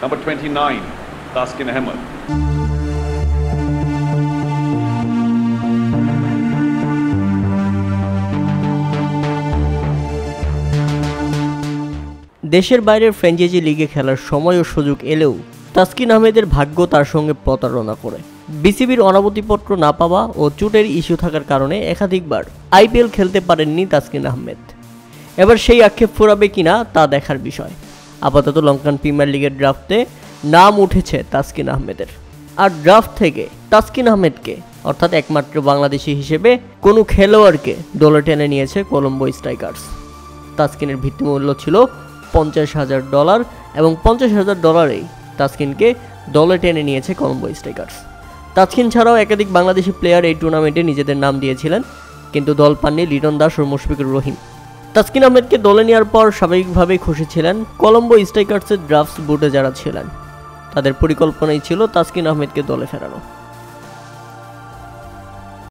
Number 29, Taskin Ahmed. দেশের বাইরের franchise লিগে খেলার সময় ও সুযোগ এলেও তাসকিন আহমেদের ভাগ্য তার সঙ্গে প্রতারণা করে। বিসিবির অনামতিপত্র না পাওয়া ও চোটের ইস্যু থাকার কারণে একাধিকবার আইপিএল খেলতে পারেননি তাসকিন আহমেদ। এবার সেই আক্ষেপ ফুরাবে কিনা তা দেখার বিষয়। আপাতত লঙ্কান প্রিমিয়ার লিগের ড্রাফটে নাম উঠেছে তাসকিন আহমেদের। আর ড্রাফট থেকে তাসকিন আহমেদকে অর্থাৎ একমাত্র বাংলাদেশি হিসেবে কোনো খেলোয়াড়কে দলে টেনে নিয়েছে কলম্বো স্ট্রাইকার্স। তাসকিনের ভিত্তিমূল্য ছিল $50,000 এবং $50,000 তাসকিনকে দলে টেনে নিয়েছে কলম্বো স্ট্রাইকার্স। তাসকিন ছাড়াও একাধিক বাংলাদেশি প্লেয়ার এই টুর্নামেন্টে নিজেদের নাম দিয়েছিলেন, কিন্তু দল পাননি লিটন দাস ও মুশফিকুর রহিম। তাসকিন আহমেদকে দলে নেওয়ার পর স্বাভাবিকভাবেই খুশি ছিলেন কলম্বো স্ট্রাইকার্সের ড্রাফটস বোর্ডে যারা ছিলেন। তাদের পরিকল্পনাই ছিল তাসকিন আহমেদকে দলে ফেরানো।